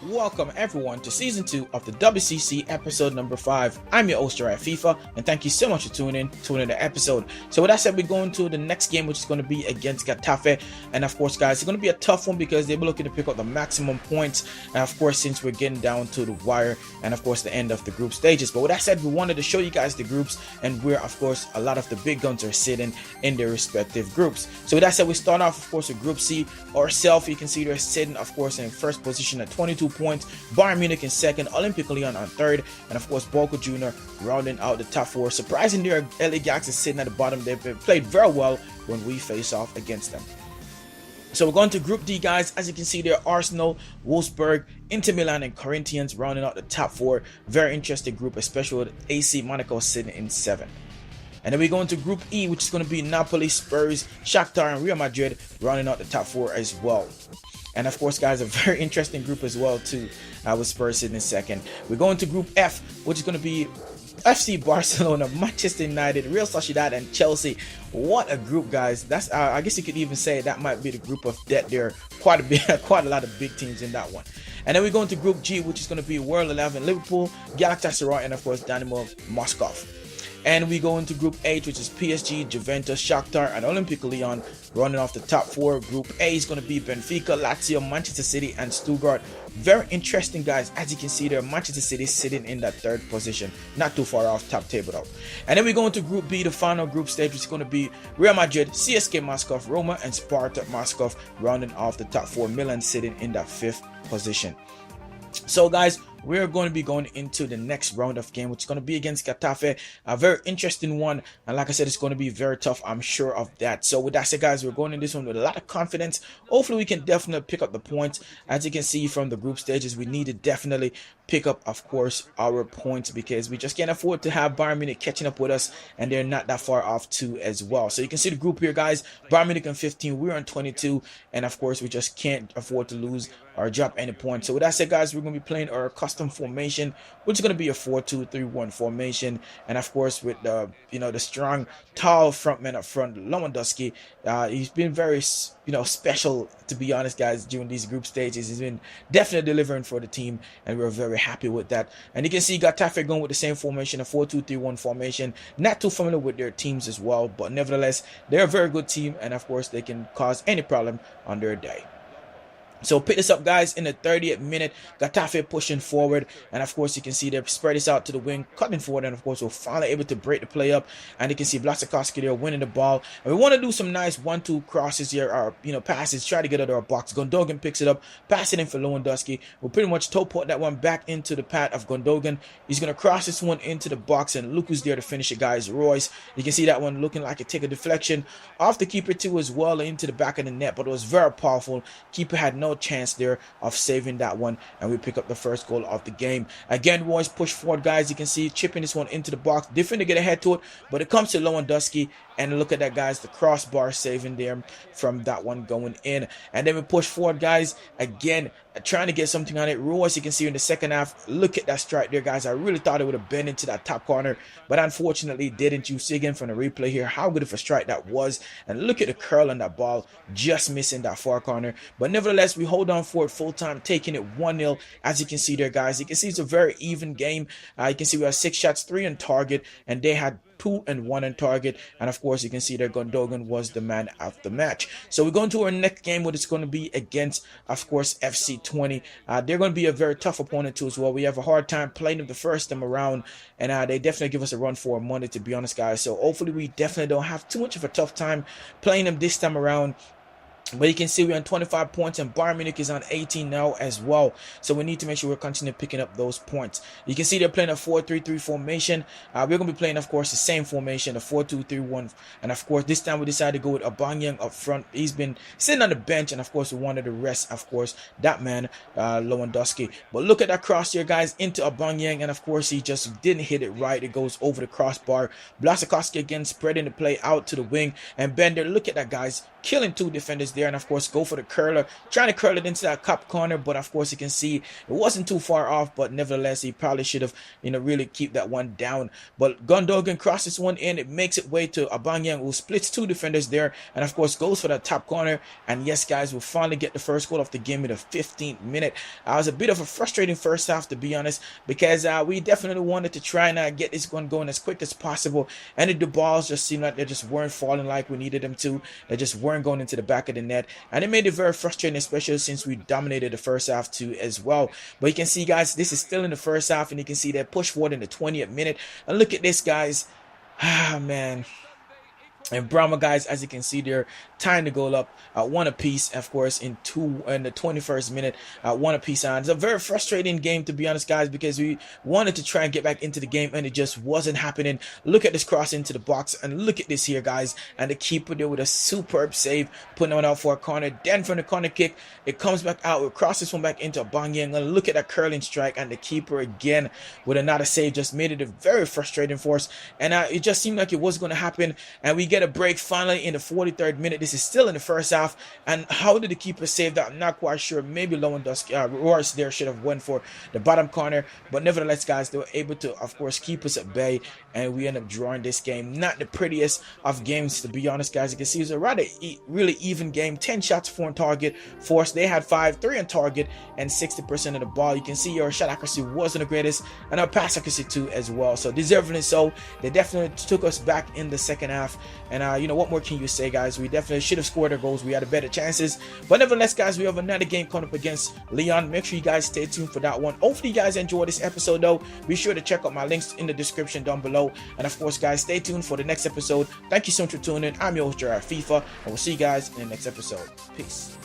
Welcome everyone to season 2 of the WCC episode number 5. I'm your host at FIFA, and thank you so much for tuning in the episode. So with that said, we're going to the next game, which is going to be against Getafe. And of course, guys, it's going to be a tough one because they'll be looking to pick up the maximum points. And of course, since we're getting down to the wire and of course the end of the group stages. But with that said, we wanted to show you guys the groups and where of course a lot of the big guns are sitting in their respective groups. So with that said, we start off of course with Group C. Ourselves, you can see they're sitting of course in first position at 22 points, Bayern Munich in second, Olympique Lyon on third, and of course Boca Junior rounding out the top four. Surprisingly, LA Galaxy is sitting at the bottom. They've played very well when we face off against them. So we're going to Group D, guys. As you can see there, Arsenal, Wolfsburg, Inter Milan, and Corinthians rounding out the top four. Very interesting group, especially with AC Monaco sitting in 7th. And then we go into Group E, which is going to be Napoli, Spurs, Shakhtar, and Real Madrid rounding out the top four as well. And of course, guys, a very interesting group as well too, with Spurs sitting in second. We're going to Group F, which is going to be FC Barcelona, Manchester United, Real Sociedad, and Chelsea. What a group, guys. That's I guess you could even say that might be the group of death. There are quite a lot of big teams in that one. And then we go into Group G, which is going to be World 11, Liverpool, Galatasaray, and of course Dynamo Moscow. And we go into Group H, which is PSG, Juventus, Shakhtar, and Olympique Lyon running off the top four. Group A is going to be Benfica, Lazio, Manchester City, and Stuttgart. Very interesting, guys. As you can see there, Manchester City sitting in that third position, not too far off top table though. And then we go into Group B, the final group stage, which is going to be Real Madrid, CSK Moscow, Roma, and Spartak Moscow rounding off the top four. Milan sitting in that 5th position. So, guys, we're going to be going into the next round of game, which is going to be against Getafe. A very interesting one, and like I said, it's going to be very tough, I'm sure of that. So with that said, guys, we're going in this one with a lot of confidence. Hopefully we can definitely pick up the points. As you can see from the group stages, we need to definitely pick up, of course, our points, because we just can't afford to have Bayern Munich catching up with us, and they're not that far off too as well. So you can see the group here, guys. Bayern Munich on 15, we're on 22, and of course we just can't afford to lose or drop any points. So with that said, guys, we're going to be playing our custom formation, which is going to be a 4-2-3-1 formation, and of course with the the strong tall frontman up front, Lewandowski. He's been very special, to be honest, guys, during these group stages. He's been definitely delivering for the team, and we're very happy with that. And you can see Getafe going with the same formation, a 4-2-3-1 formation. Not too familiar with their teams as well, but nevertheless they're a very good team, and of course they can cause any problem on their day. So pick this up, guys, in the 30th minute. Getafe pushing forward, and of course you can see they spread this out to the wing, cutting forward, and of course we're finally able to break the play up. And you can see Blasakowski there winning the ball, and we want to do some nice 1-2 crosses here, or passes, try to get out of our box. Gundogan picks it up, pass it in for Lewandowski. We'll pretty much toe-put that one back into the path of Gundogan. He's going to cross this one into the box, and look who's there to finish it, guys. Royce. You can see that one looking like it take a deflection off the keeper too as well, into the back of the net, but it was very powerful. Keeper had no chance there of saving that one, and we pick up the first goal of the game. Again, Royce push forward, guys. You can see chipping this one into the box, different to get ahead to it, but it comes to Lewandowski, and look at that, guys, the crossbar saving there from that one going in. And then we push forward, guys, again trying to get something on it. Royce, you can see in the second half, look at that strike there, guys. I really thought it would have been into that top corner, but unfortunately didn't. You see again from the replay here how good of a strike that was, and look at the curl on that ball, just missing that far corner. But nevertheless, we hold on for it full time, taking it 1-0. As you can see there, guys, you can see it's a very even game. You can see we have 6 shots, 3 on target, and they had 2 and 1 on target. And of course you can see that Gundogan was the man of the match. So we're going to our next game, what it's going to be against, of course, FC Twente. They're going to be a very tough opponent too as well. We have a hard time playing them the first time around, and they definitely give us a run for our money, to be honest, guys. So hopefully we definitely don't have too much of a tough time playing them this time around. But you can see we're on 25 points, and Bayern Munich is on 18 now as well. So we need to make sure we're continuing picking up those points. You can see they're playing a 4-3-3 formation. We're going to be playing, of course, the same formation, a 4-2-3-1. And of course, this time we decided to go with Aubameyang up front. He's been sitting on the bench, and of course, we wanted to rest, of course, that man, Lewandowski. But look at that cross here, guys, into Aubameyang, and of course, he just didn't hit it right. It goes over the crossbar. Blasakowski again spreading the play out to the wing, and Bender, look at that, guys, killing 2 defenders there, and of course go for the curler, trying to curl it into that top corner, but of course you can see it wasn't too far off, but nevertheless he probably should have, really keep that one down. But Gundogan crosses one in, it makes it way to Aubameyang, who splits two defenders there, and of course goes for that top corner. And yes guys, we'll finally get the first goal of the game in the 15th minute. It was a bit of a frustrating first half, to be honest, because we definitely wanted to try and get this one going as quick as possible, and the balls just seemed like they just weren't falling like we needed them to. They just weren't going into the back of the net, and it made it very frustrating, especially since we dominated the first half too as well. But you can see guys, this is still in the first half, and you can see that push forward in the 20th minute, and look at this guys. Man. And Brahma guys, as you can see there, tying the goal up at one apiece, of course, in the 21st minute at one apiece. And it's a very frustrating game, to be honest guys, because we wanted to try and get back into the game and it just wasn't happening. Look at this cross into the box, and look at this here guys, and the keeper there with a superb save, putting it out for a corner. Then from the corner kick, it comes back out, it crosses one back into Aubameyang, and look at that curling strike, and the keeper again with another save just made it a very frustrating for us. And it just seemed like it was going to happen, and we get a break finally in the 43rd minute. This is still in the first half, and how did the keeper save that? I'm not quite sure. Maybe Lewandowski, Royce there should have went for the bottom corner, but nevertheless guys, they were able to of course keep us at bay, and we end up drawing this game. Not the prettiest of games, to be honest guys. You can see it was a rather really even game. 10 shots, 4 on target for us. They had 5, 3 on target, and 60% of the ball. You can see your shot accuracy wasn't the greatest, and our pass accuracy too as well, so deservedly so. They definitely took us back in the second half, and what more can you say guys? We definitely should have scored our goals. We had better chances, but nevertheless guys, we have another game coming up against Lyon. Make sure you guys stay tuned for that one. Hopefully you guys enjoyed this episode though. Be sure to check out my links in the description down below, and of course guys, stay tuned for the next episode. Thank you so much for tuning in. I'm your host Gerard FIFA, and we'll see you guys in the next episode. Peace.